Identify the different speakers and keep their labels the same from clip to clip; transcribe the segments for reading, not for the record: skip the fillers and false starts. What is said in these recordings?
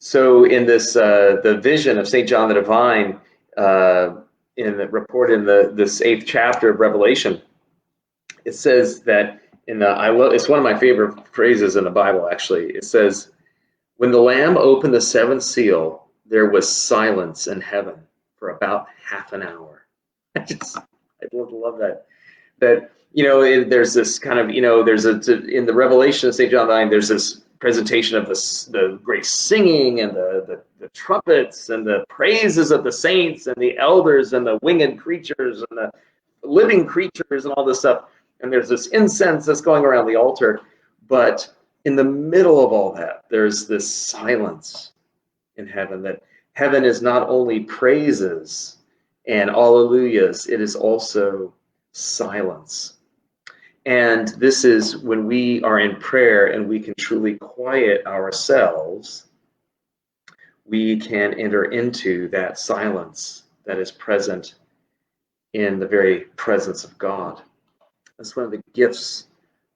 Speaker 1: So in this, the vision of St. John the Divine, in the report in this 8th chapter of Revelation, it says that it's one of my favorite phrases in the Bible, actually. It says, when the Lamb opened the 7th seal, there was silence in heaven for about half an hour. I love that. That, there's this kind of, in the Revelation of St. John 9, there's this presentation of the great singing and the trumpets and the praises of the saints and the elders and the winged creatures and the living creatures and all this stuff. And there's this incense that's going around the altar. But in the middle of all that, there's this silence in heaven, that heaven is not only praises and alleluias, it is also silence. And this is when we are in prayer and we can truly quiet ourselves, we can enter into that silence that is present in the very presence of God. That's one of the gifts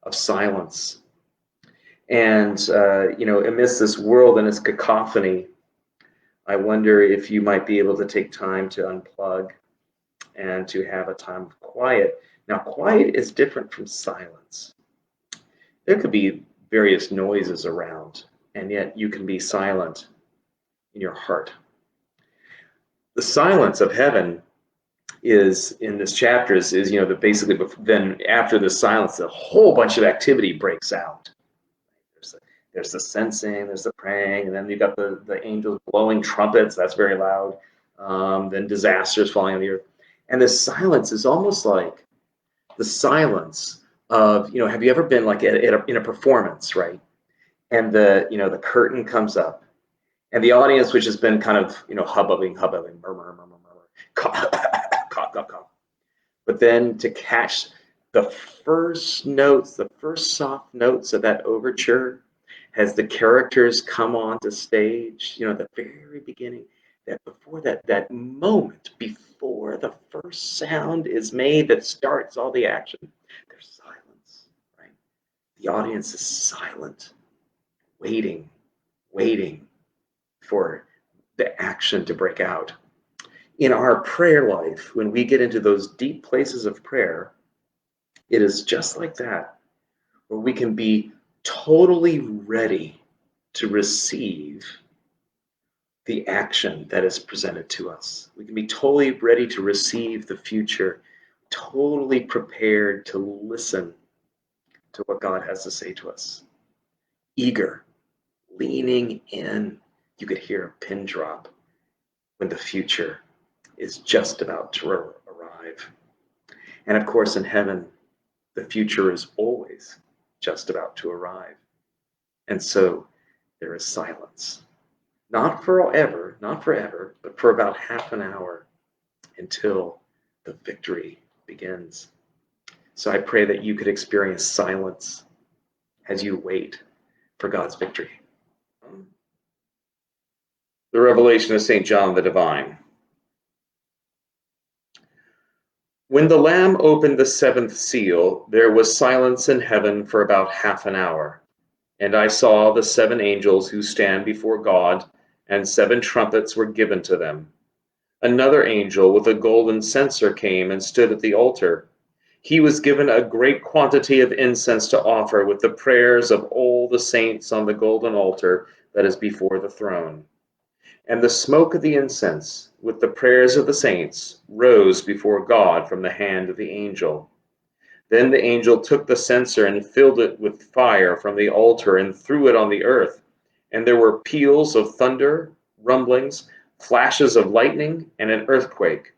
Speaker 1: of silence. And, amidst this world and its cacophony, I wonder if you might be able to take time to unplug and to have a time of quiet. Now, quiet is different from silence. There could be various noises around, and yet you can be silent in your heart. The silence of heaven is, in this chapter, is basically, then after the silence, a whole bunch of activity breaks out. There's the sensing, there's the praying, and then you've got the angels blowing trumpets. That's very loud. Then disasters falling on the earth. And the silence is almost like the silence of, have you ever been like in a performance, right? And the curtain comes up, and the audience, which has been kind of, hubbubbing, murmur, cough, cough, cough, cough. But then to catch the first notes, the first soft notes of that overture, as the characters come onto stage, the very beginning, that before that moment, before the first sound is made that starts all the action, there's silence, right? The audience is silent, waiting for the action to break out. In our prayer life, when we get into those deep places of prayer, it is just like that, where we can be totally ready to receive the action that is presented to us. We can be totally ready to receive the future, totally prepared to listen to what God has to say to us. Eager, leaning in. You could hear a pin drop when the future is just about to arrive. And of course, in heaven, the future is always just about to arrive. And so there is silence. Not forever, but for about half an hour until the victory begins. So I pray that you could experience silence as you wait for God's victory. The Revelation of St. John the Divine. When the Lamb opened the 7th seal, there was silence in heaven for about half an hour. And I saw the 7 angels who stand before God, and 7 trumpets were given to them. Another angel with a golden censer came and stood at the altar. He was given a great quantity of incense to offer with the prayers of all the saints on the golden altar that is before the throne. And the smoke of the incense, with the prayers of the saints, rose before God from the hand of the angel. Then the angel took the censer and filled it with fire from the altar and threw it on the earth. And there were peals of thunder, rumblings, flashes of lightning, and an earthquake.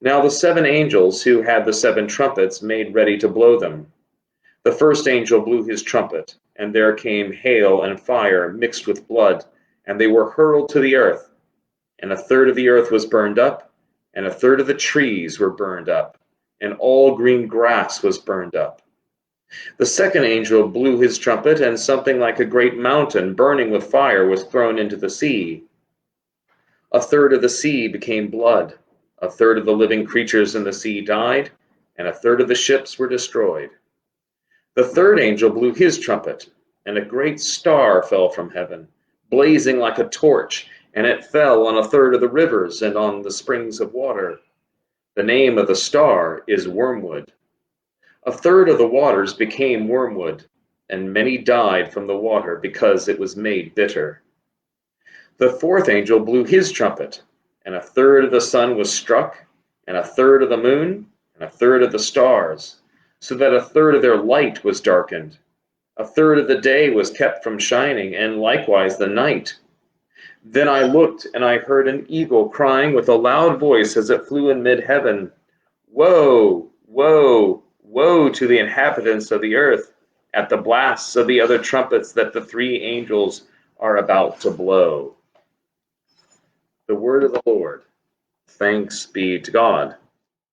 Speaker 1: Now the 7 angels who had the 7 trumpets made ready to blow them. The first angel blew his trumpet, and there came hail and fire mixed with blood, and they were hurled to the earth. And a third of the earth was burned up, and a third of the trees were burned up, and all green grass was burned up. The second angel blew his trumpet, and something like a great mountain burning with fire was thrown into the sea. A third of the sea became blood, a third of the living creatures in the sea died, and a third of the ships were destroyed. The third angel blew his trumpet, and a great star fell from heaven, blazing like a torch, and it fell on a third of the rivers and on the springs of water. The name of the star is Wormwood. A third of the waters became wormwood, and many died from the water because it was made bitter. The fourth angel blew his trumpet, and a third of the sun was struck, and a third of the moon, and a third of the stars, so that a third of their light was darkened. A third of the day was kept from shining, and likewise the night. Then I looked, and I heard an eagle crying with a loud voice as it flew in mid-heaven, "Woe, woe, woe to the inhabitants of the earth, at the blasts of the other trumpets that the three angels are about to blow." The word of the Lord. Thanks be to God.